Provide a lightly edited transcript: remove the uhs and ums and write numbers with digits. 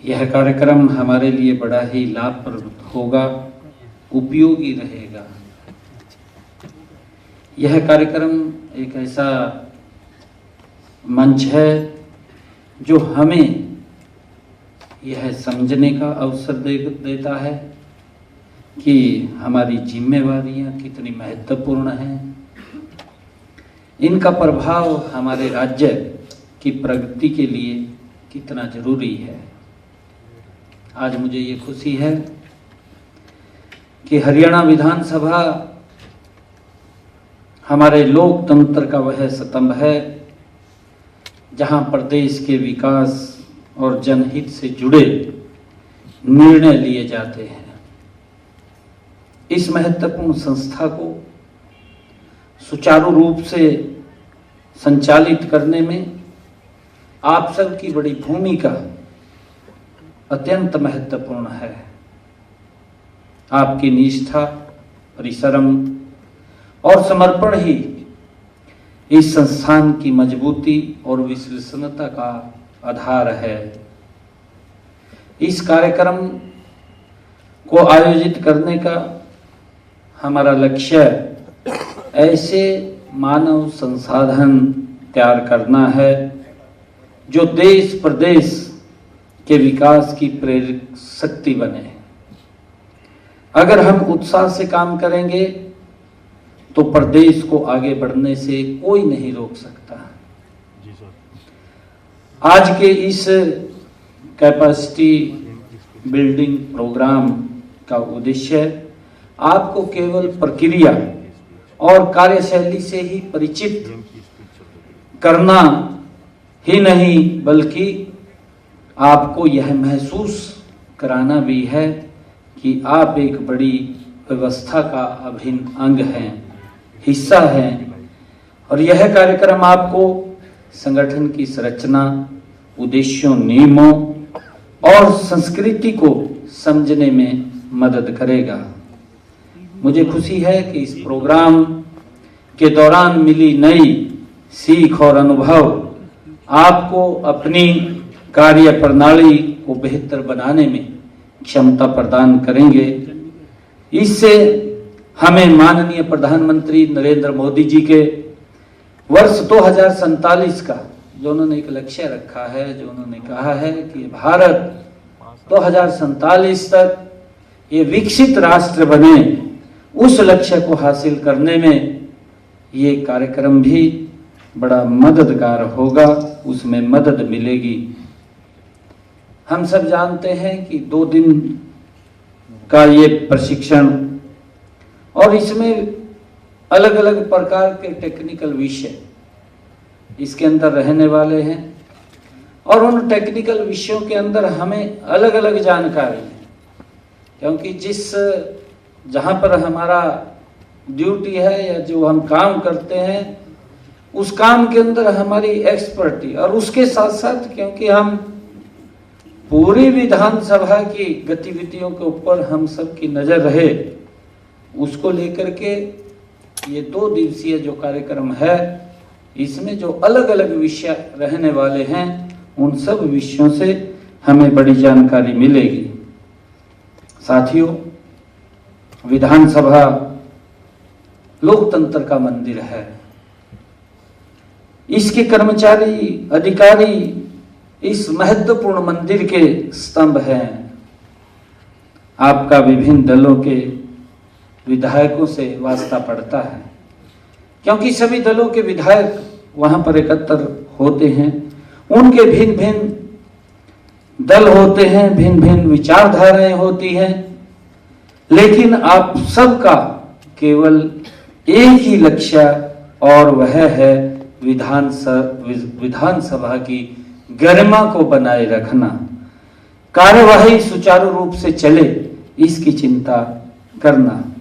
यह कार्यक्रम हमारे लिए बड़ा ही लाभप्रद होगा, उपयोगी रहेगा। यह कार्यक्रम एक ऐसा मंच है जो हमें यह समझने का अवसर देता है कि हमारी जिम्मेवारियां कितनी महत्वपूर्ण हैं, इनका प्रभाव हमारे राज्य की प्रगति के लिए कितना जरूरी है। आज मुझे ये खुशी है कि हरियाणा विधानसभा हमारे लोकतंत्र का वह स्तंभ है जहां प्रदेश के विकास और जनहित से जुड़े निर्णय लिए जाते हैं। इस महत्वपूर्ण संस्था को सुचारू रूप से संचालित करने में आप सबकी बड़ी भूमिका अत्यंत महत्वपूर्ण है। आपकी निष्ठा, परिश्रम और समर्पण ही इस संस्थान की मजबूती और विश्वसनीयता का आधार है। इस कार्यक्रम को आयोजित करने का हमारा लक्ष्य ऐसे मानव संसाधन तैयार करना है जो देश प्रदेश के विकास की प्रेरक शक्ति बने। अगर हम उत्साह से काम करेंगे तो प्रदेश को आगे बढ़ने से कोई नहीं रोक सकता। आज के इस कैपेसिटी बिल्डिंग प्रोग्राम का उद्देश्य आपको केवल प्रक्रिया और कार्यशैली से ही परिचित करना ही नहीं, बल्कि आपको यह महसूस कराना भी है कि आप एक बड़ी व्यवस्था का अभिन्न अंग हैं, हिस्सा हैं। और यह कार्यक्रम आपको संगठन की संरचना, उद्देश्यों, नियमों और संस्कृति को समझने में मदद करेगा। मुझे खुशी है कि इस प्रोग्राम के दौरान मिली नई सीख और अनुभव आपको अपनी कार्य प्रणाली को बेहतर बनाने में क्षमता प्रदान करेंगे। इससे हमें माननीय प्रधानमंत्री नरेंद्र मोदी जी के वर्ष 2047 का जो उन्होंने एक लक्ष्य रखा है, जो उन्होंने कहा है कि भारत 2047 तक ये विकसित राष्ट्र बने, उस लक्ष्य को हासिल करने में ये कार्यक्रम भी बड़ा मददगार होगा, उसमें मदद मिलेगी। हम सब जानते हैं कि 2 दिन का ये प्रशिक्षण और इसमें अलग अलग प्रकार के टेक्निकल विषय इसके अंदर रहने वाले हैं और उन टेक्निकल विषयों के अंदर हमें अलग अलग जानकारी है, क्योंकि जहां पर हमारा ड्यूटी है या जो हम काम करते हैं उस काम के अंदर हमारी एक्सपर्टी, और उसके साथ साथ क्योंकि हम पूरी विधानसभा की गतिविधियों के ऊपर हम सब की नजर रहे, उसको लेकर के ये 2 दिवसीय जो कार्यक्रम है इसमें जो अलग अलग विषय रहने वाले हैं उन सब विषयों से हमें बड़ी जानकारी मिलेगी। साथियों, विधानसभा लोकतंत्र का मंदिर है। इसके कर्मचारी, अधिकारी इस महत्वपूर्ण मंदिर के स्तंभ हैं। आपका विभिन्न दलों के विधायकों से वास्ता पड़ता है, क्योंकि सभी दलों के विधायक वहां पर एकत्र होते हैं। उनके भिन्न भिन्न दल होते हैं, भिन्न भिन्न विचारधाराएं होती हैं, लेकिन आप सबका केवल एक ही लक्ष्य और वह है विधानसभा की गरिमा को बनाए रखना, कार्यवाही सुचारू रूप से चले, इसकी चिंता करना।